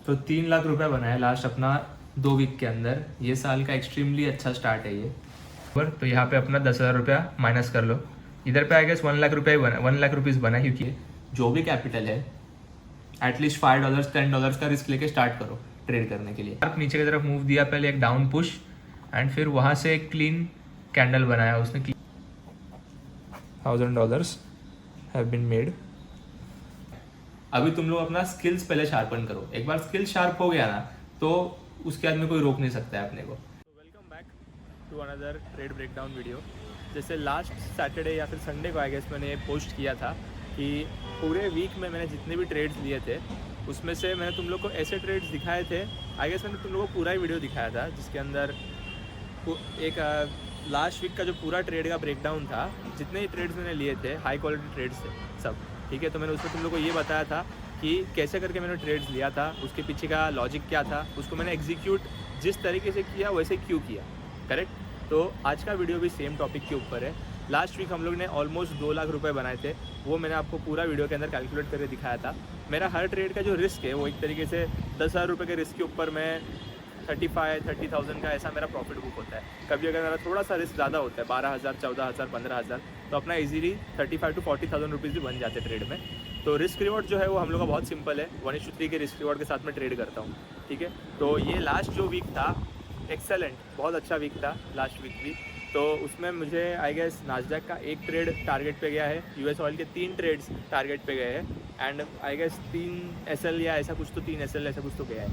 तो 3 लाख रुपए बनाए लास्ट अपना 2 वीक के अंदर। ये साल का एक्सट्रीमली अच्छा स्टार्ट है ये। पर तो यहाँ पे अपना 10,000 रुपया माइनस कर लो, इधर पे आई गेस 1 लाख रुपया ही बना, 1 लाख रुपीज़ बना, क्योंकि जो भी कैपिटल है एटलीस्ट $5 $10 का रिस्क लेके स्टार्ट करो ट्रेड करने के लिए। नीचे की तरफ मूव दिया, पहले एक डाउन पुश एंड फिर वहाँ से एक क्लीन कैंडल बनाया उसने। $1,000 हैव बीन मेड। अभी तुम लोग अपना स्किल्स पहले शार्पन करो। एक बार स्किल शार्प हो गया ना तो उसके बाद में कोई रोक नहीं सकता है अपने को। Welcome back to another trade breakdown video. जैसे लास्ट सैटरडे या फिर संडे को आई गेस मैंने पोस्ट किया था कि पूरे वीक में मैंने जितने भी ट्रेड्स लिए थे उसमें से मैंने तुम लोग को ऐसे ट्रेड्स दिखाए थे। आई गेस मैंने तुम लोग को पूरा ही वीडियो दिखाया था जिसके अंदर एक लास्ट वीक का जो पूरा ट्रेड का ब्रेकडाउन था, जितने ही ट्रेड्स मैंने लिए थे हाई क्वालिटी ट्रेड्स थे सब, ठीक है। तो मैंने उसमें तुम लोग को ये बताया था कि कैसे करके मैंने ट्रेड्स लिया था, उसके पीछे का लॉजिक क्या था, उसको मैंने एग्जीक्यूट जिस तरीके से किया वैसे क्यों किया, करेक्ट। तो आज का वीडियो भी सेम टॉपिक के ऊपर है। लास्ट वीक हम लोग ने ऑलमोस्ट 2 लाख रुपए बनाए थे, वो मैंने आपको पूरा वीडियो के अंदर कैलकुलेट करके दिखाया था। मेरा हर ट्रेड का जो रिस्क है वो एक तरीके से 10,000 रुपये के रिस्क के ऊपर मैं 30,000 का ऐसा मेरा प्रॉफिट बुक होता है। कभी अगर मेरा थोड़ा सा रिस्क ज़्यादा होता है 12,000 14,000 15,000 तो अपना इजीली 35,000 to 40,000 रुपीज़ भी बन जाते हैं ट्रेड में। तो रिस्क रिवॉर्ड जो है वो हम लोग का बहुत सिंपल है, 1:3 के रिस्क रिवॉर्ड के साथ में ट्रेड करता हूँ, ठीक है। तो ये लास्ट जो वीक था एक्सेलेंट, बहुत अच्छा वीक था लास्ट वीक भी। तो उसमें मुझे आई गेस नास्डैक का एक ट्रेड टारगेट पे गया है, यूएस ऑयल के 3 ट्रेड्स टारगेट पे गए हैं एंड आई गेस 3 एसएल या ऐसा कुछ, तो 3 एसएल ऐसा कुछ तो गया है।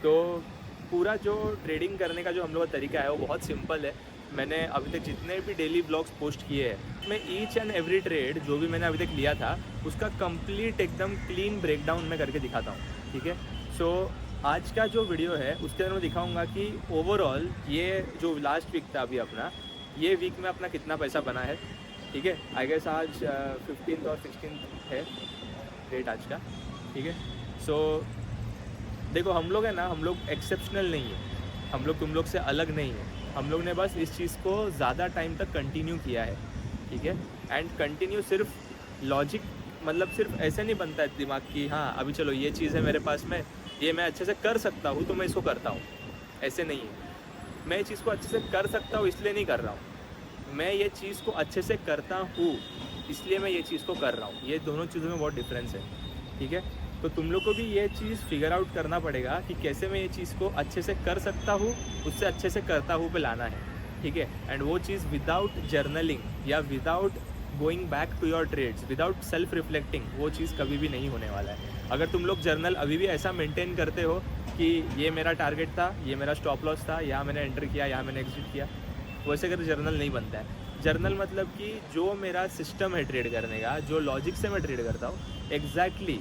तो पूरा जो ट्रेडिंग करने का जो हम लोग का तरीका है वो बहुत सिंपल है। मैंने अभी तक जितने भी डेली ब्लॉग्स पोस्ट किए हैं उसमें ईच एंड एवरी ट्रेड जो भी मैंने अभी तक लिया था उसका कंप्लीट एकदम क्लीन ब्रेकडाउन मैं करके दिखाता हूँ, ठीक है। सो आज का जो वीडियो है उसके अंदर मैं दिखाऊंगा कि ओवरऑल ये जो लास्ट वीक था अभी अपना, ये वीक में अपना कितना पैसा बना है, ठीक है। आई गेस आज 15th और 16th है डेट आज का, ठीक है। सो देखो हम लोग है ना, हम लोग एक्सेप्शनल नहीं है, हम लोग तुम लोग से अलग नहीं है। हम लोग ने बस इस चीज़ को ज़्यादा टाइम तक कंटिन्यू किया है, ठीक है। एंड कंटिन्यू सिर्फ लॉजिक, मतलब सिर्फ ऐसे नहीं बनता है दिमाग की हाँ अभी चलो ये चीज़ है मेरे पास में, ये मैं अच्छे से कर सकता हूँ तो मैं इसको करता हूँ, ऐसे नहीं है। मैं ये चीज़ को अच्छे से कर सकता हूँ इसलिए नहीं कर रहा हूँ, मैं ये चीज़ को अच्छे से करता हूँ इसलिए मैं ये चीज़ को कर रहा हूँ। ये दोनों चीज़ों में बहुत डिफरेंस है, ठीक है। तो तुम लोग को भी ये चीज़ फिगर आउट करना पड़ेगा कि कैसे मैं ये चीज़ को अच्छे से कर सकता हूँ, उससे अच्छे से करता हूँ पे लाना है, ठीक है। एंड वो चीज़ विदाउट जर्नलिंग या without going back to your trades, without self reflecting, वो चीज़ कभी भी नहीं होने वाला है। अगर तुम लोग जर्नल अभी भी ऐसा मेंटेन करते हो कि ये मेरा टारगेट था, ये मेरा स्टॉप लॉस था, यहाँ मैंने एंटर किया, यहाँ मैंने एग्जिट किया, वैसे अगर जर्नल नहीं बनता है। जर्नल मतलब कि जो मेरा सिस्टम है ट्रेड करने का, जो लॉजिक से मैं ट्रेड करता हूँ, exactly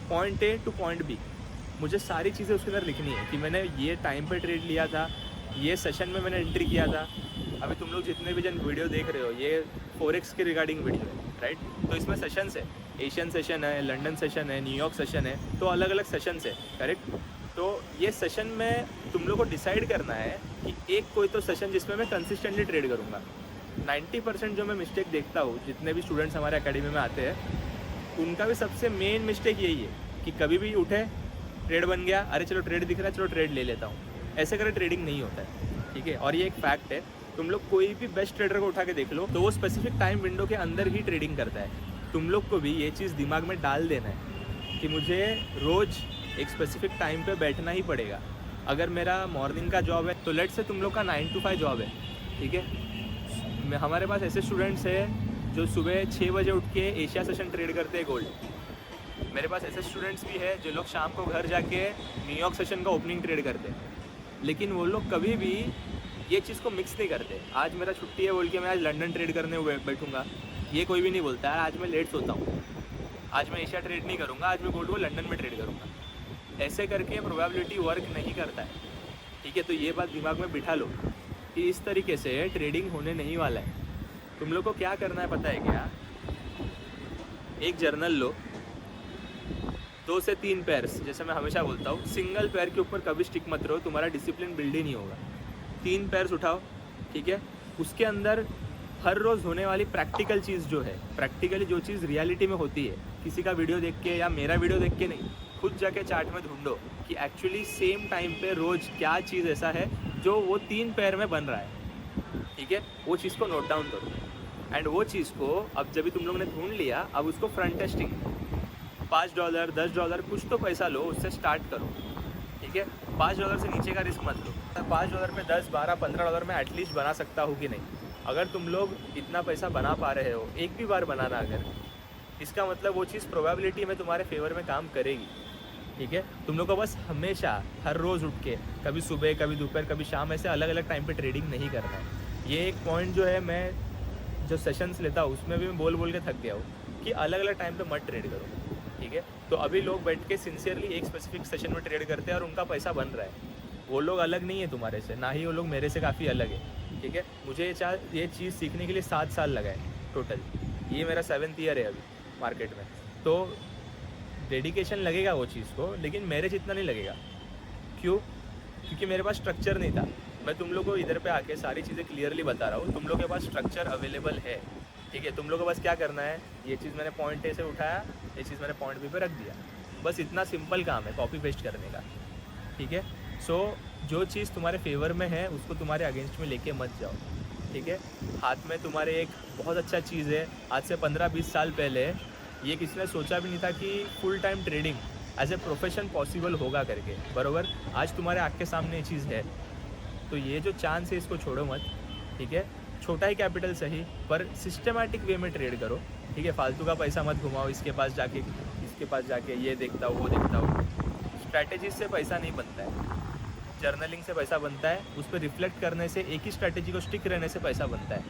point A to point B, मुझे सारी चीज़ें उसके अंदर लिखनी है कि मैंने ये टाइम पे ट्रेड लिया था, ये सेशन में मैंने एंट्री किया था। अभी तुम लोग जितने भी जन वीडियो देख रहे हो ये फॉरेक्स के रिगार्डिंग वीडियो है, राइट। तो इसमें सेशंस है, एशियन सेशन है, लंदन सेशन है, न्यूयॉर्क सेशन है, तो अलग अलग सेशंस है, करेक्ट। तो ये सेशन में तुम लोग को डिसाइड करना है कि एक कोई तो सेशन जिसमें मैं कंसिस्टेंटली ट्रेड करूँगा। 90% जो मैं मिस्टेक देखता हूँ, जितने भी स्टूडेंट्स हमारे अकेडमी में आते हैं उनका भी सबसे मेन मिस्टेक यही है कि कभी भी उठे, ट्रेड बन गया, अरे चलो ट्रेड दिख रहा है चलो ट्रेड ले लेता हूँ, ऐसे करे ट्रेडिंग नहीं होता है, ठीक है। और ये एक फैक्ट है, तुम लोग कोई भी बेस्ट ट्रेडर को उठा के देख लो तो वो स्पेसिफिक टाइम विंडो के अंदर ही ट्रेडिंग करता है। तुम लोग को भी ये चीज़ दिमाग में डाल देना है कि मुझे रोज़ एक स्पेसिफिक टाइम पे बैठना ही पड़ेगा। अगर मेरा मॉर्निंग का जॉब है तो लेट से तुम लोग का 9 to 5 जॉब है, ठीक है। हमारे पास ऐसे स्टूडेंट्स हैं जो सुबह 6 बजे उठ के एशिया सेशन ट्रेड करते हैं गोल्ड। मेरे पास ऐसे स्टूडेंट्स भी है जो लोग शाम को घर जाके न्यूयॉर्क सेशन का ओपनिंग ट्रेड करते हैं। लेकिन वो लोग कभी भी ये चीज़ को मिक्स नहीं करते। आज मेरा छुट्टी है बोल के मैं आज लंदन ट्रेड करने बैठूंगा, ये कोई भी नहीं बोलता है। आज मैं लेट सोता हूँ, आज मैं एशिया ट्रेड नहीं करूँगा, आज मैं गोल्ड को लंदन में ट्रेड करूँगा। ऐसे करके प्रोबेबिलिटी वर्क नहीं करता है, ठीक है। तो ये बात दिमाग में बिठा लो कि इस तरीके से ट्रेडिंग होने नहीं वाला है। तुम लोग को क्या करना है पता है क्या, एक जर्नल लो, 2 से 3 पेयर्स, जैसे मैं हमेशा बोलता हूँ सिंगल पेयर के ऊपर कभी स्टिक मत रहो, तुम्हारा डिसिप्लिन बिल्ड ही नहीं होगा। 3 पेयर्स उठाओ, ठीक है। उसके अंदर हर रोज़ होने वाली प्रैक्टिकल चीज़ जो है, प्रैक्टिकली जो चीज़ रियलिटी में होती है, किसी का वीडियो देख के या मेरा वीडियो देख के नहीं, खुद जाके चार्ट में ढूंढो कि एक्चुअली सेम टाइम पे रोज़ क्या चीज़ ऐसा है जो वो 3 पैर में बन रहा है, ठीक है। वो चीज़ को नोट डाउन करो एंड वो चीज़ को अब जब भी तुम लोगों ने ढूंढ लिया, अब उसको फ्रंट टेस्टिंग $5 $10 कुछ तो पैसा लो, उससे स्टार्ट करो, ठीक है। $5 से नीचे का रिस्क मत लो। $5 पे 10 12 $15 में एटलीस्ट बना सकता हूँ कि नहीं। अगर तुम लोग इतना पैसा बना पा रहे हो एक भी बार बनाना, अगर इसका मतलब वो चीज़ प्रोबेबिलिटी में तुम्हारे फेवर में काम करेगी, ठीक है। तुम लोग को बस हमेशा हर रोज़ उठ के कभी सुबह कभी दोपहर कभी शाम ऐसे अलग अलग टाइम पे ट्रेडिंग नहीं करना है। ये एक पॉइंट जो है, मैं जो सेशंस लेता हूँ उसमें भी मैं बोल बोल के थक गया हूँ कि अलग अलग टाइम पे मत ट्रेड करो, ठीक है। तो अभी लोग बैठ के सिंसियरली एक स्पेसिफिक सेशन में ट्रेड करते हैं और उनका पैसा बन रहा है। वो लोग अलग नहीं है तुम्हारे से, ना ही वो लोग मेरे से काफ़ी अलग है, ठीक है। मुझे ये चीज़ सीखने के लिए 7 साल लगा है टोटल। ये मेरा 7th ईयर है अभी मार्केट में। तो डेडिकेशन लगेगा वो चीज़ को, लेकिन मेरे जितना नहीं लगेगा। क्यों? क्योंकि मेरे पास स्ट्रक्चर नहीं था। मैं तुम लोग को इधर पे आके सारी चीज़ें क्लियरली बता रहा हूँ, तुम लोग के पास स्ट्रक्चर अवेलेबल है, ठीक है। तुम लोग को बस क्या करना है, ये चीज़ मैंने पॉइंट ए से उठाया, ये चीज़ मैंने पॉइंट बी पे रख दिया, बस इतना सिंपल काम है कॉपी पेस्ट करने का, ठीक है। सो जो चीज़ तुम्हारे फेवर में है उसको तुम्हारे अगेंस्ट में लेके मत जाओ, ठीक है। हाथ में तुम्हारे एक बहुत अच्छा चीज़ है, आज से 15-20 साल पहले ये किसी ने सोचा भी नहीं था कि full time trading as a profession possible होगा करके, बरोबर। आज तुम्हारे आँख के सामने ये चीज़ है, तो ये जो चांस है इसको छोड़ो मत, ठीक है। छोटा ही कैपिटल सही, पर सिस्टमैटिक वे में ट्रेड करो, ठीक है। फालतू का पैसा मत घुमाओ, इसके पास जाके ये देखता हूँ वो देखता हूँ। स्ट्रैटेजी से पैसा नहीं बनता है, जर्नलिंग से पैसा बनता है, उस पर रिफ्लेक्ट करने से, एक ही स्ट्रैटेजी को स्टिक रहने से पैसा बनता है,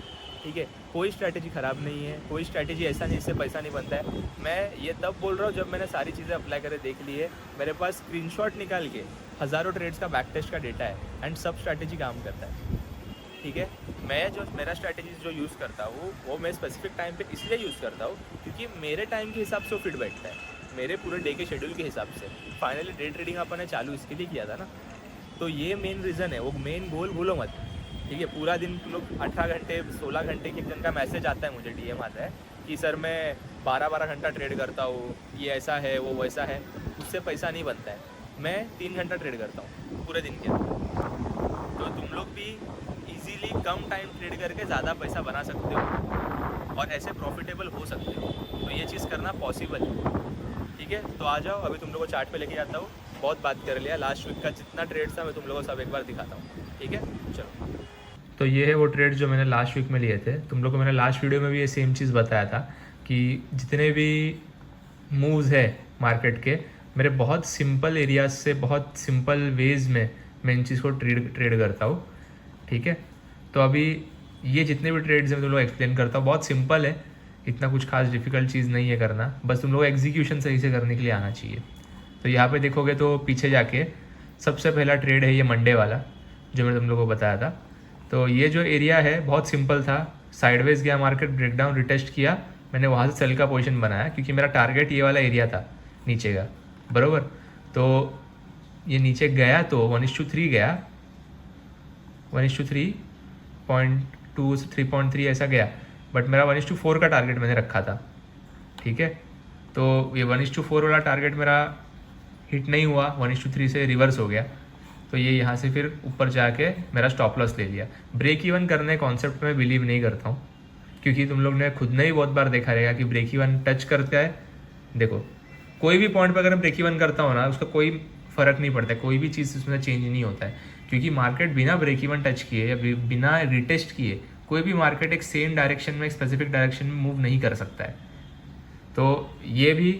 ठीक है। कोई स्ट्रैटेजी ख़राब नहीं है, कोई स्ट्रैटेजी ऐसा नहीं इससे पैसा नहीं बनता है। मैं ये तब बोल रहा हूँ जब मैंने सारी चीज़ें अप्लाई करके देख ली है। मेरे पास स्क्रीनशॉट निकाल के हज़ारों ट्रेड्स का बैक टेस्ट का डेटा है एंड सब स्ट्रैटेजी काम करता है, ठीक है। मैं जो मेरा स्ट्रैटेजीज जो यूज़ करता हूँ वो मैं स्पेसिफिक टाइम पे इसलिए यूज़ करता हूँ क्योंकि मेरे टाइम के हिसाब से वो फिट बैठता है, मेरे पूरे डे के शेड्यूल के हिसाब से। फाइनली डे ट्रेडिंग अपन ने चालू इसके लिए किया था ना, तो ये मेन रीज़न है। वो मेन गोल भूलो मत, ठीक है। पूरा दिन तुम लोग 18 घंटे 16 घंटे के जन का मैसेज आता है, मुझे डीएम आता है कि सर मैं 12-12 घंटा ट्रेड करता हूँ, ये ऐसा है वो वैसा है, उससे पैसा नहीं बनता है। मैं 3 घंटा ट्रेड करता हूँ पूरे दिन के अंदर। तो तुम लोग भी इजीली कम टाइम ट्रेड करके ज़्यादा पैसा बना सकते हो और ऐसे प्रॉफिटेबल हो सकते हो। तो ये चीज़ करना पॉसिबल है, ठीक है। तो आ जाओ, अभी तुम लोगों को चार्ट पे लेके जाता हूँ। बहुत बात कर लिया, लास्ट वीक का जितना ट्रेड था मैं तुम लोगों को सब एक बार दिखाता हूँ, ठीक है। चलो, तो ये है वो ट्रेड जो मैंने लास्ट वीक में लिए थे। तुम लोग को मैंने लास्ट वीडियो में भी ये सेम चीज़ बताया था कि जितने भी मूव्स है मार्केट के, मेरे बहुत सिंपल एरियाज से बहुत सिंपल वेज में मैं इन चीज़ को ट्रेड करता हूँ, ठीक है। तो अभी ये जितने भी ट्रेड्स हैं मैं तुम लोग एक्सप्लेन करता हूँ, बहुत सिंपल है, इतना कुछ खास डिफ़िकल्ट चीज़ नहीं है करना, बस तुम लोग एग्जीक्यूशन सही से करने के लिए आना चाहिए। तो यहाँ पे देखोगे तो पीछे जाके सबसे पहला ट्रेड है ये मंडे वाला जो मैंने तुम लोगों को बताया था। तो ये जो एरिया है बहुत सिंपल था, साइडवेज गया मार्केट, ब्रेकडाउन रिटेस्ट किया, मैंने वहाँ से सेल का पोजीशन बनाया क्योंकि मेरा टारगेट ये वाला एरिया था नीचे का, बराबर। तो ये नीचे गया तो 1:3 गया, 1:3.2 से 3.3 ऐसा गया, बट मेरा 1:4 का टारगेट मैंने रखा था, ठीक है। तो ये 1:4 वाला टारगेट मेरा हिट नहीं हुआ, 1:3 से रिवर्स हो गया। तो ये यहाँ से फिर ऊपर जाके मेरा स्टॉप लॉस ले लिया। ब्रेक इवन करने कॉन्सेप्ट में बिलीव नहीं करता हूँ क्योंकि तुम लोग ने खुद ने ही बहुत बार देखा रहेगा कि ब्रेक इवन टच करता है। देखो कोई भी पॉइंट पर अगर मैं ब्रेक इवन करता हूँ ना, उसका कोई फ़र्क नहीं पड़ता है, कोई भी चीज़ उसमें चेंज नहीं होता है क्योंकि मार्केट बिना ब्रेक इवन टच किए या बिना रिटेस्ट किए कोई भी मार्केट एक सेम डायरेक्शन में, एक स्पेसिफिक डायरेक्शन में मूव नहीं कर सकता है। तो ये भी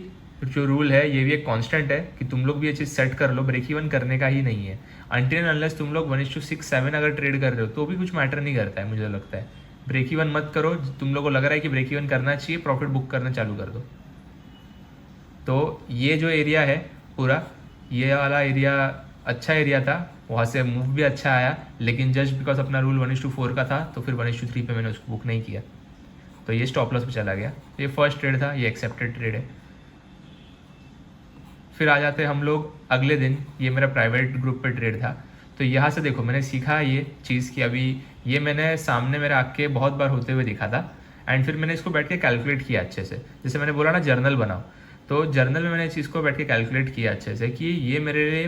जो रूल है ये भी एक कांस्टेंट है कि तुम लोग भी ये चीज़ सेट कर लो, ब्रेक इवन करने का ही नहीं है। अनटिल एंड अनलेस तुम लोग 1:6-7 अगर ट्रेड कर रहे हो तो भी कुछ मैटर नहीं करता है, मुझे लगता है। ब्रेक इवन मत करो, तुम लोग को लग रहा है कि ब्रेक इवन करना चाहिए, प्रॉफिट बुक करना चालू कर दो। तो ये जो एरिया है पूरा, ये वाला एरिया अच्छा एरिया था, वहाँ से मूव भी अच्छा आया, लेकिन जस्ट बिकॉज अपना रूल 1:4 का था तो फिर 1:3 पे मैंने उसको बुक नहीं किया, तो ये स्टॉप लॉस पे चला गया। ये फर्स्ट ट्रेड था, ये एक्सेप्टेड ट्रेड है। फिर आ जाते हम लोग अगले दिन, ये मेरा प्राइवेट ग्रुप पे ट्रेड था। तो यहाँ से देखो मैंने सीखा ये चीज़ कि अभी ये मैंने सामने मेरे आँख के बहुत बार होते हुए दिखा था एंड फिर मैंने इसको बैठ के कैलकुलेट किया अच्छे से। जैसे मैंने बोला ना जर्नल बनाओ, तो जर्नल में मैंने इस चीज़ को बैठ के कैलकुलेट किया अच्छे से कि ये मेरे लिए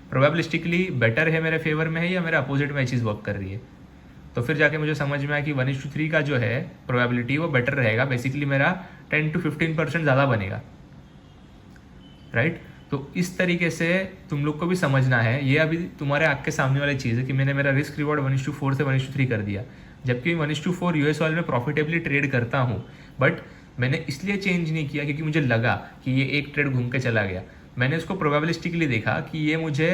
प्रोबेबिलिस्टिकली बेटर है, मेरे फेवर में है, या मेरे अपोजिट में ये चीज़ वर्क कर रही है। तो फिर जाके मुझे समझ में आया कि 1:3 का जो है प्रोबेबिलिटी वो बेटर रहेगा, बेसिकली मेरा 10 to 15% ज़्यादा बनेगा, राइट। तो इस तरीके से तुम लोग को भी समझना है, ये अभी तुम्हारे आँख के सामने वाली चीज़ है कि मैंने मेरा रिस्क रिवॉर्ड 1:4 से 1:3 कर दिया, जबकि 1:4 यूएस ऑयल में प्रॉफिटेबली ट्रेड करता हूँ। बट मैंने इसलिए चेंज नहीं किया क्योंकि मुझे लगा कि ये एक ट्रेड घूम के चला गया। मैंने उसको प्रोबेबिलिस्टिकली देखा कि ये मुझे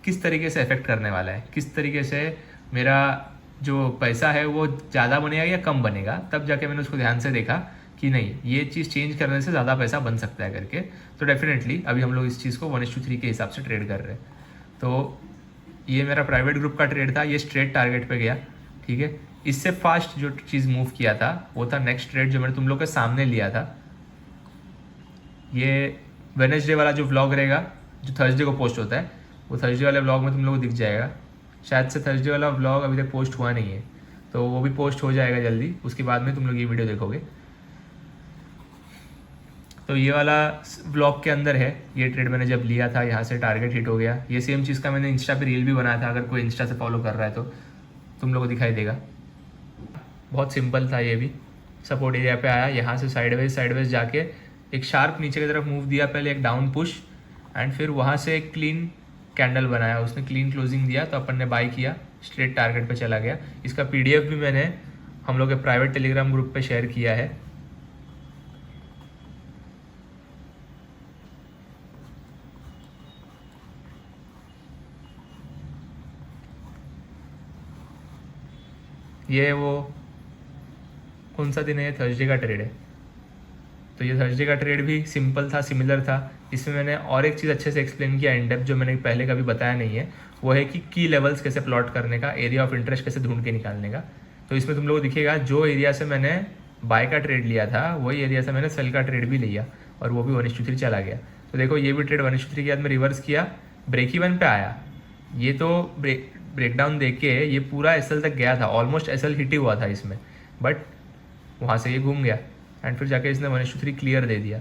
किस तरीके से अफेक्ट करने वाला है, किस तरीके से मेरा जो पैसा है वो ज़्यादा बनेगा या कम बनेगा। तब जाके मैंने उसको ध्यान से देखा कि नहीं, ये चीज़ चेंज करने से ज़्यादा पैसा बन सकता है करके। तो डेफिनेटली अभी हम लोग इस चीज़ को 1:3 के हिसाब से ट्रेड कर रहे हैं। तो ये मेरा प्राइवेट ग्रुप का ट्रेड था, ये स्ट्रेट टारगेट पे गया, ठीक है। इससे फास्ट जो चीज़ मूव किया था वो था नेक्स्ट ट्रेड जो मैंने तुम लोग के सामने लिया था। ये वेडनेसडे वाला जो व्लॉग रहेगा जो थर्सडे को पोस्ट होता है, वो थर्सडे वाले व्लॉग में तुम लोग को दिख जाएगा। शायद से थर्सडे वाला व्लॉग अभी तक पोस्ट हुआ नहीं है, तो वो भी पोस्ट हो जाएगा जल्दी, उसके बाद में तुम लोग ये वीडियो देखोगे। तो ये वाला व्लॉग के अंदर है, ये ट्रेड मैंने जब लिया था, यहाँ से टारगेट हिट हो गया। ये सेम चीज़ का मैंने इंस्टा पे रील भी बनाया था, अगर कोई इंस्टा से फॉलो कर रहा है तो तुम लोग को दिखाई देगा। बहुत सिंपल था, ये भी सपोर्ट एरिया पे आया, यहाँ से साइडवेज जाके एक शार्प नीचे की तरफ मूव दिया, पहले एक डाउन पुश एंड फिर वहाँ से एक क्लीन कैंडल बनाया, उसने क्लीन क्लोजिंग दिया, तो अपन ने बाय किया, स्ट्रेट टारगेट पे चला गया। इसका पीडीएफ भी मैंने हम लोग के प्राइवेट टेलीग्राम ग्रुप पे शेयर किया है। ये वो कौन सा दिन है, ये थर्सडे का ट्रेड है। तो ये थर्सडे का ट्रेड भी सिंपल था, सिमिलर था। इसमें मैंने और एक चीज़ अच्छे से एक्सप्लेन किया इन डेप्थ, जो मैंने पहले कभी बताया नहीं है, वो है कि की लेवल्स कैसे प्लॉट करने का, एरिया ऑफ इंटरेस्ट कैसे ढूंढ के निकालने का। तो इसमें तुम लोगों को दिखेगा जो एरिया से मैंने बाय का ट्रेड लिया था वही एरिया से मैंने सेल का ट्रेड भी लिया, और वो भी 1:3 चला गया। तो देखो ये भी ट्रेड 1:3 के बाद में रिवर्स किया, ब्रेक इवन पे आया। ये तो ब्रेकडाउन देख के ये पूरा एसएल तक गया था, ऑलमोस्ट एसएल हिट ही हुआ था इसमें, बट वहाँ से ये घूम गया एंड फिर जाके इसने 1:3 क्लियर दे दिया।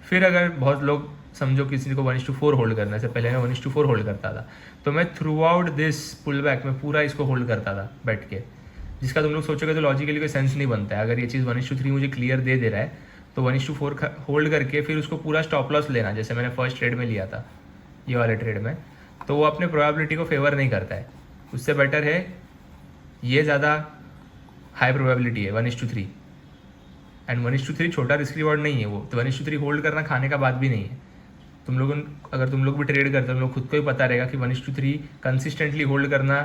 फिर अगर बहुत लोग समझो किसी को 1:4 होल्ड करने से पहले मैं 1:4 होल्ड करता था, तो मैं throughout this pull back में पूरा इसको होल्ड करता था बैठ के, जिसका तुम लोग सोचोगे तो लॉजिकली कोई सेंस नहीं बनता है। अगर ये चीज़ 1:3 मुझे क्लियर दे रहा है तो 1:4 होल्ड करके फिर उसको पूरा स्टॉप लॉस लेना, जैसे मैंने फर्स्ट ट्रेड में लिया था ये वाले ट्रेड में, तो वो अपने प्रोबेबिलिटी को फेवर नहीं करता है। उससे बेटर है ये ज़्यादा हाई प्रोबेबिलिटी है 1:3, एंड 1:3 छोटा रिस्क रिवॉर्ड नहीं है वो, तो 1:3 होल्ड करना खाने का बात भी नहीं है। तुम लोगों अगर तुम लोग भी ट्रेड करते हो, तुम लोग खुद को ही पता रहेगा कि 1:3 कंसिस्टेंटली होल्ड करना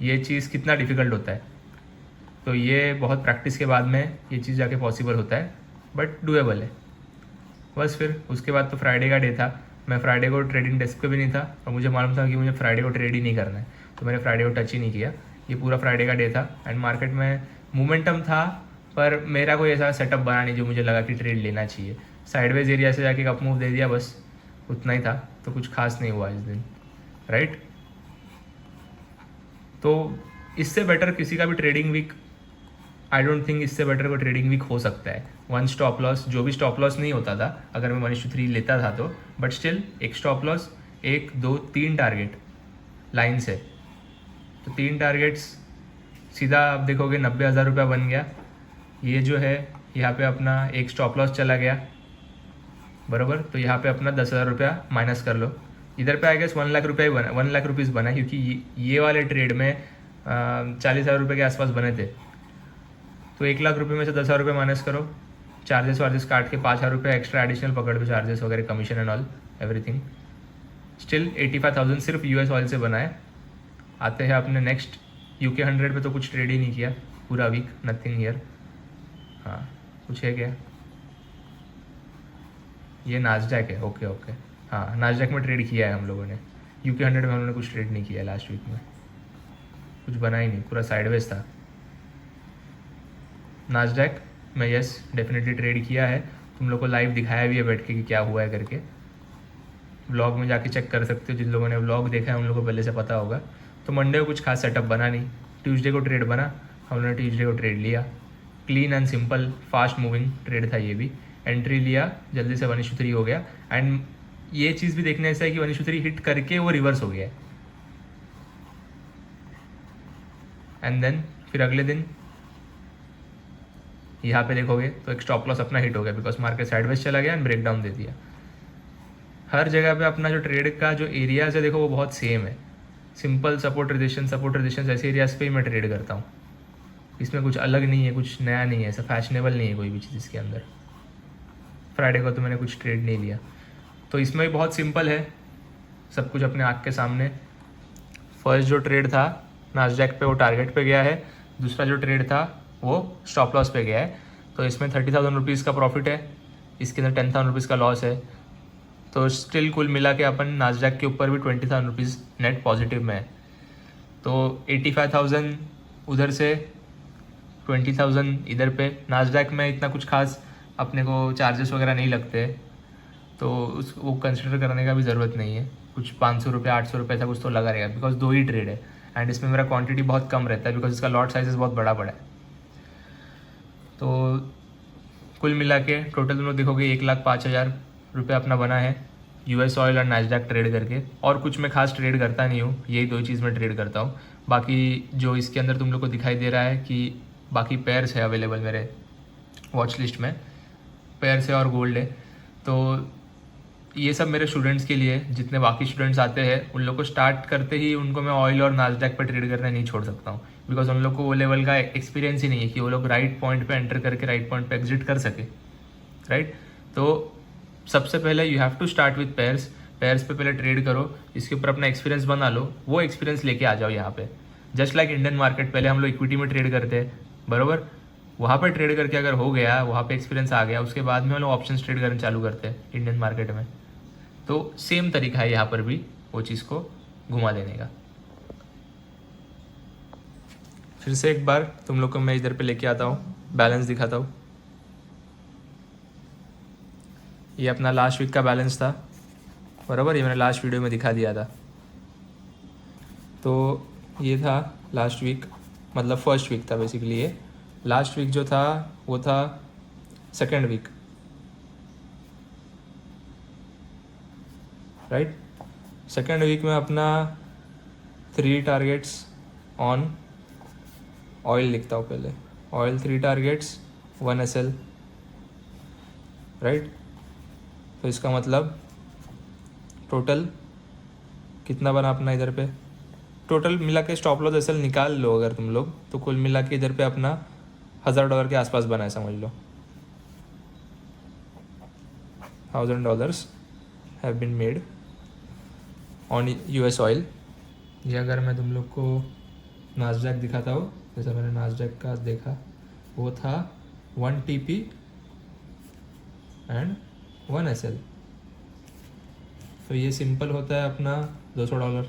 ये चीज़ कितना डिफिकल्ट होता है। तो ये बहुत प्रैक्टिस के बाद में ये चीज़ जाके पॉसिबल होता है, बट डूएबल है। बस फिर उसके बाद तो फ्राइडे का डे था, मैं फ्राइडे को ट्रेडिंग डेस्क पे भी नहीं था, और मुझे मालूम था कि मुझे फ्राइडे को ट्रेड ही नहीं करना है, तो मैंने फ्राइडे को टच ही नहीं किया। ये पूरा फ्राइडे का डे था एंड मार्केट में मोमेंटम था, पर मेरा कोई ऐसा सेटअप बना नहीं जो मुझे लगा कि ट्रेड लेना चाहिए। साइडवेज एरिया से जाके अप मूव दे दिया, बस उतना ही था, तो कुछ खास नहीं हुआ इस दिन, राइट। तो इससे बेटर किसी का भी trading week, I don't think इससे बेटर कोई ट्रेडिंग वीक हो सकता है। वन स्टॉप लॉस, जो भी स्टॉप लॉस नहीं होता था अगर मैं 1:3 लेता था तो, बट स्टिल एक स्टॉप लॉस, 1 2 3 टारगेट लाइन से, तो 3 टारगेट्स सीधा आप देखोगे 90,000 रुपया बन गया। ये जो है यहाँ पे अपना एक स्टॉप लॉस चला गया, बराबर, तो यहाँ पे अपना 10,000 रुपया माइनस कर लो। इधर पे आई गेस 1 लाख रुपये बना, 1 लाख रुपीज़ बना, क्योंकि ये वाले ट्रेड में 40,000 रुपये के आसपास बने थे। तो 1 लाख रुपये में से 10,000 रुपये माइनस करो, चार्जेस काट के 5,000 रुपये एक्स्ट्रा एडिशनल पकड़ दो, चार्जेस वगैरह, commission and all everything, still 85,000 सिर्फ यूएस ऑयल से बना है। आते हैं अपने नेक्स्ट UK 100 पे, तो कुछ ट्रेड ही नहीं किया पूरा वीक, नथिंग हियर। हाँ कुछ है क्या, ये नास्डैक है, ओके ओके, हाँ नास्डैक में ट्रेड किया है हम लोगों ने। UK 100 में हम लोगों ने कुछ ट्रेड नहीं किया लास्ट वीक में, कुछ बना ही नहीं, पूरा साइडवेज था। नास्डैक में यस डेफिनेटली ट्रेड किया है, तुम लोग को लाइव दिखाया भी है बैठ के कि क्या हुआ है करके, व्लॉग में जाके चेक कर सकते हो। जिन लोगों ने व्लॉग देखा है उन लोगों को पहले से पता होगा। तो मंडे को कुछ खास सेटअप बना नहीं, ट्यूसडे को ट्रेड बना, हम लोगों ने ट्यूसडे को ट्रेड लिया, clean and simple fast moving trade था ये भी। एंट्री लिया, जल्दी से 1:3 हो गया। एंड ये चीज़ भी देखने ऐसा है कि 1:3 हिट करके वो रिवर्स हो गया है। एंड देन फिर अगले दिन यहाँ पे देखोगे तो एक स्टॉप लॉस अपना हिट हो गया, बिकॉज मार्केट साइडवेज चला गया एंड ब्रेक डाउन दे दिया। हर जगह पे अपना जो ट्रेड का जो एरियाज है देखो वो बहुत सेम है। सिंपल सपोर्ट रेजिस्टेंस ऐसे एरियाज पे ही मैं ट्रेड करता हूँ। इसमें कुछ अलग नहीं है, कुछ नया नहीं है, ऐसा फैशनेबल नहीं है कोई भी चीज़ इसके अंदर। फ्राइडे को तो मैंने कुछ ट्रेड नहीं लिया, तो इसमें भी बहुत सिंपल है, सब कुछ अपने आँख के सामने। फर्स्ट जो ट्रेड था नास्डैक पे वो टारगेट पे गया है, दूसरा जो ट्रेड था वो स्टॉप लॉस पे गया है। तो इसमें 30,000 रुपीज़ का प्रॉफिट है, इसके अंदर 10,000 रुपीज़ का लॉस है। तो स्टिल कुल मिला के अपन नास्डैक के ऊपर भी 20,000 रुपीज़ नेट पॉजिटिव में है। तो 85,000 उधर से 20,000 इधर पे। नास्डैक में इतना कुछ खास अपने को चार्जेस वगैरह नहीं लगते, तो उस वो कंसिडर करने का भी ज़रूरत नहीं है। कुछ 500 रुपये 800 रुपये ऐसा कुछ तो लगा रहेगा, बिकॉज 2 ही ट्रेड है एंड इसमें मेरा क्वांटिटी बहुत कम रहता है, बिकॉज इसका लॉट साइजेस बहुत बड़ा है। तो कुल मिला के टोटल तुम लोग देखोगे 1,05,000 रुपये अपना बना है US ऑयल और नास्डैक ट्रेड करके। और कुछ मैं खास ट्रेड करता नहीं हूँ, यही 2 चीज़ मैं ट्रेड करता हूँ। बाकी जो इसके अंदर तुम लोग को दिखाई दे रहा है कि बाकी पेयर्स है अवेलेबल मेरे वॉच लिस्ट में, पेयर्स है और गोल्ड है। तो ये सब मेरे स्टूडेंट्स के लिए, जितने बाकी स्टूडेंट्स आते हैं उन लोग को स्टार्ट करते ही उनको मैं ऑयल और नास्डैक पर ट्रेड करना नहीं छोड़ सकता हूँ, बिकॉज उन लोग को वो लेवल का एक्सपीरियंस ही नहीं है कि वो लोग राइट पॉइंट पे एंटर करके राइट पॉइंट पे एग्जिट कर सके, राइट। तो सबसे पहले you have to start with pairs पे पहले ट्रेड करो, इसके ऊपर अपना एक्सपीरियंस बना लो, वो एक्सपीरियंस लेके आ जाओ यहाँ पे। जस्ट लाइक इंडियन मार्केट, पहले हम लोग इक्विटी में ट्रेड करते हैं, बरोबर। वहाँ पर ट्रेड करके अगर हो गया, वहाँ पे एक्सपीरियंस आ गया, उसके बाद में हम लोग ऑप्शंस ट्रेड करना चालू करते हैं इंडियन मार्केट में। तो सेम तरीका है यहाँ पर भी वो चीज़ को घुमा देने का। फिर से एक बार तुम लोग को मैं इधर पे लेके आता हूँ, बैलेंस दिखाता हूँ। ये अपना लास्ट वीक का बैलेंस था, बराबर, ये मैंने लास्ट वीडियो में दिखा दिया था। तो ये था लास्ट वीक, मतलब फर्स्ट वीक था बेसिकली ये। लास्ट वीक जो था वो था second week, right. Second week में अपना 3 टारगेट्स ऑन ऑयल लिखता हूँ पहले। Oil 3 targets 1 SL, right. तो इसका मतलब टोटल कितना बना अपना इधर पे, टोटल मिला के स्टॉप लॉस SL निकाल लो अगर तुम लोग, तो कुल मिला के इधर पे अपना $1,000 के आसपास बना है, समझ लो। $1,000 have been made on US oil. ये अगर मैं तुम लोग को नास्डैक दिखाता हूँ, जैसा मैंने नास्डैक का देखा, वो था 1 TP एंड 1 SL। तो ये सिंपल होता है अपना $200,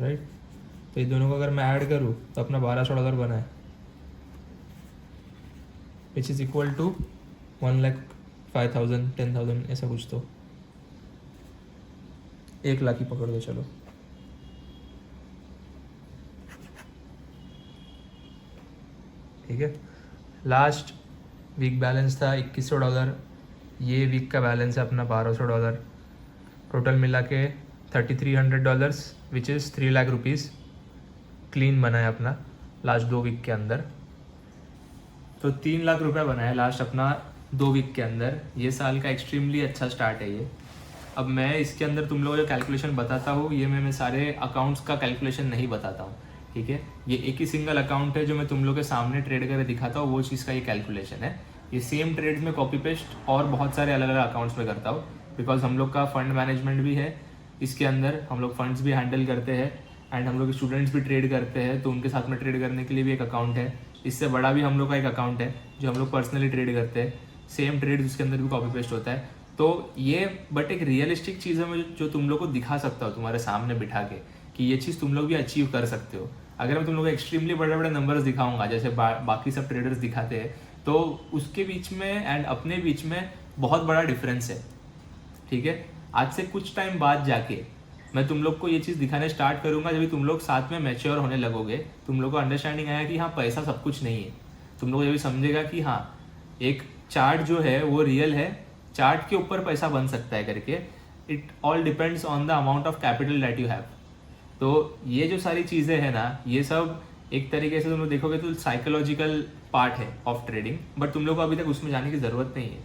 राइट। तो ये दोनों को अगर मैं ऐड करूँ तो अपना $1,200 बना है, विच इज़ इक्वल टू 1,05,000 10,000 ऐसा कुछ। तो 1,00,000 ही पकड़ दो, चलो। ठीक है, लास्ट वीक बैलेंस था $2,100, ये वीक का बैलेंस है अपना $1,200। टोटल मिला के $3,300 which is 3 lakh rupees clean बना है अपना लास्ट 2 वीक के अंदर। तो 3 लाख रुपए बना है लास्ट अपना 2 वीक के अंदर। ये साल का एक्सट्रीमली अच्छा स्टार्ट है ये। अब मैं इसके अंदर तुम लोगों को जो कैलकुलेशन बताता हूँ, ये मैं सारे अकाउंट्स का कैलकुलेशन नहीं बताता हूँ, ठीक है। ये एक ही सिंगल अकाउंट है जो मैं तुम लोग के सामने ट्रेड करके दिखाता हूँ, वो चीज़ का ये कैलकुलेशन है। ये सेम ट्रेड्स में कॉपी पेस्ट और बहुत सारे अलग अलग अकाउंट्स में करता हूँ, बिकॉज हम लोग का फंड मैनेजमेंट भी है इसके अंदर, हम लोग फंड्स भी हैंडल करते हैं एंड हम लोग स्टूडेंट्स भी ट्रेड करते हैं, तो उनके साथ में ट्रेड करने के लिए भी एक अकाउंट है। इससे बड़ा भी हम लोग का एक अकाउंट है जो हम लोग पर्सनली ट्रेड करते हैं, सेम ट्रेड उसके अंदर भी कॉपी पेस्ट होता है। तो ये बट एक रियलिस्टिक चीज़ है जो तुम लोग को दिखा सकता हो तुम्हारे सामने बिठा के, कि ये चीज़ तुम लोग भी अचीव कर सकते हो। अगर मैं तुम लोग को एक्सट्रीमली बड़े बड़े नंबर्स दिखाऊंगा जैसे बाकी सब ट्रेडर्स दिखाते हैं, तो उसके बीच में एंड अपने बीच में बहुत बड़ा डिफरेंस है, ठीक है। आज से कुछ टाइम बाद जाके मैं तुम लोग को ये चीज़ दिखाने स्टार्ट करूंगा जब भी तुम लोग साथ में मैच्योर होने लगोगे, तुम लोग को अंडरस्टैंडिंग आया कि हाँ पैसा सब कुछ नहीं है, तुम लोग जब भी समझेगा कि हाँ एक चार्ट जो है वो रियल है, चार्ट के ऊपर पैसा बन सकता है करके, it all depends on the amount of capital that you have. तो ये जो सारी चीज़ें हैं ना, ये सब एक तरीके से तुम लोग देखोगे तो साइकोलॉजिकल पार्ट है ऑफ ट्रेडिंग, बट तुम लोग को अभी तक उसमें जाने की ज़रूरत नहीं है।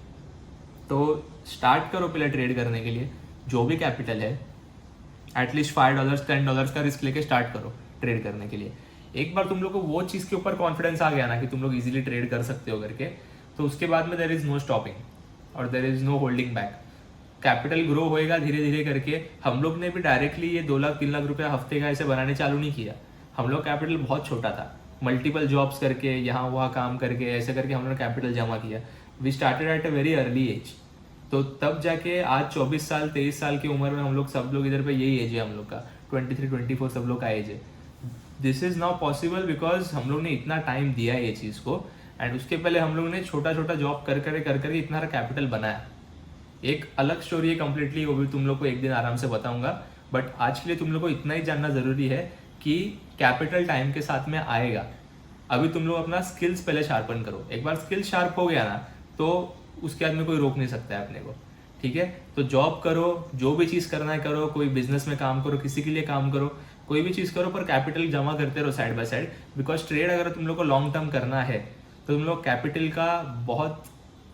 तो स्टार्ट करो पहले ट्रेड करने के लिए, जो भी कैपिटल है एटलीस्ट $5 $10 का रिस्क लेके स्टार्ट करो ट्रेड करने के लिए। एक बार तुम लोग को वो चीज़ के ऊपर कॉन्फिडेंस आ गया ना कि तुम लोग इजीली ट्रेड कर सकते हो करके, तो उसके बाद में देयर इज़ नो स्टॉपिंग और there is no holding back. Capital grow होएगा धीरे धीरे करके। हम लोग ने भी डायरेक्टली ये 2 लाख 3 लाख रुपया हफ्ते का ऐसे बनाने चालू नहीं किया। हम लोग कैपिटल बहुत छोटा था, मल्टीपल जॉब्स करके यहाँ वहाँ काम करके ऐसे करके हम लोग कैपिटल जमा किया। We started at a very early age. तो तब जाके आज 24 साल 23 साल की उम्र में हम लोग सब लोग इधर पे यही एज है हम लोग का, 23 24 सब लोग का एज है। This is now possible because हम लोग ने इतना टाइम दिया है ये चीज़ को, एंड उसके पहले हम लोग ने छोटा छोटा जॉब कर कर इतना कैपिटल बनाया। एक अलग स्टोरी है कम्प्लीटली, वो भी तुम लोग को एक दिन आराम से बताऊंगा, बट आज के लिए तुम लोग को इतना ही जानना ज़रूरी है कि कैपिटल टाइम के साथ में आएगा। अभी तुम लोग अपना स्किल्स पहले शार्पन करो। एक बार स्किल शार्प हो गया ना तो उसके बाद में कोई रोक नहीं सकता है अपने को, ठीक है। तो जॉब करो, जो भी चीज़ करना है करो, कोई बिजनेस में काम करो, किसी के लिए काम करो, कोई भी चीज़ करो, पर कैपिटल जमा करते रहो side by side. Because trade अगर तुम लोग को लॉन्ग टर्म करना है तो तुम लोग कैपिटल का बहुत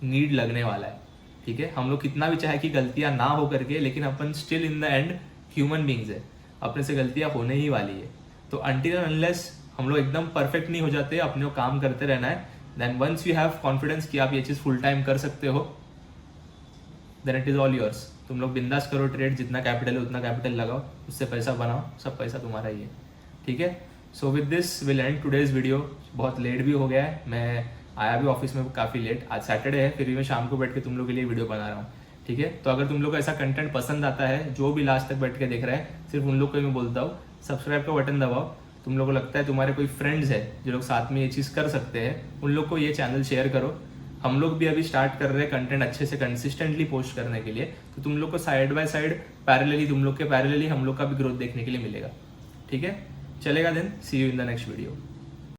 नीड लगने वाला है, ठीक है। हम लोग कितना भी चाहे कि गलतियां ना हो करके, लेकिन अपन still in the end human beings है, अपने से गलतियां होने ही वाली है। तो अनटिल अनलेस हम लोग एकदम परफेक्ट नहीं हो जाते, अपने को काम करते रहना है। Then once you have confidence कि आप ये चीज़ फुल टाइम कर सकते हो, then it is all yours. तुम लोग बिंदास करो ट्रेड, जितना कैपिटल है उतना कैपिटल लगाओ, उससे पैसा बनाओ, सब पैसा तुम्हारा ही है, ठीक है। So with this will and today's video. बहुत लेट भी हो गया है, मैं आया भी ऑफिस में काफ़ी लेट, आज सैटरडे है, फिर भी मैं शाम को बैठ के तुम लोग के लिए वीडियो बना रहा हूँ, ठीक है। तो अगर तुम लोग को ऐसा कंटेंट पसंद आता है, जो भी लास्ट तक बैठ के देख रहा है, सिर्फ उन लोग को मैं बोलता हूँ सब्सक्राइब का बटन दबाओ। तुम लोग को लगता है तुम्हारे कोई फ्रेंड्स है जो लोग साथ में ये चीज़ कर सकते हैं, उन लोग को ये चैनल शेयर करो। हम लोग भी अभी स्टार्ट कर रहे हैं कंटेंट अच्छे से कंसिस्टेंटली पोस्ट करने के लिए, तो तुम लोग को साइड बाय साइड पैरेलली, तुम लोग के पैरेलली हम लोग का भी ग्रोथ देखने के लिए मिलेगा, ठीक है। चलेगा then, see you in the next video.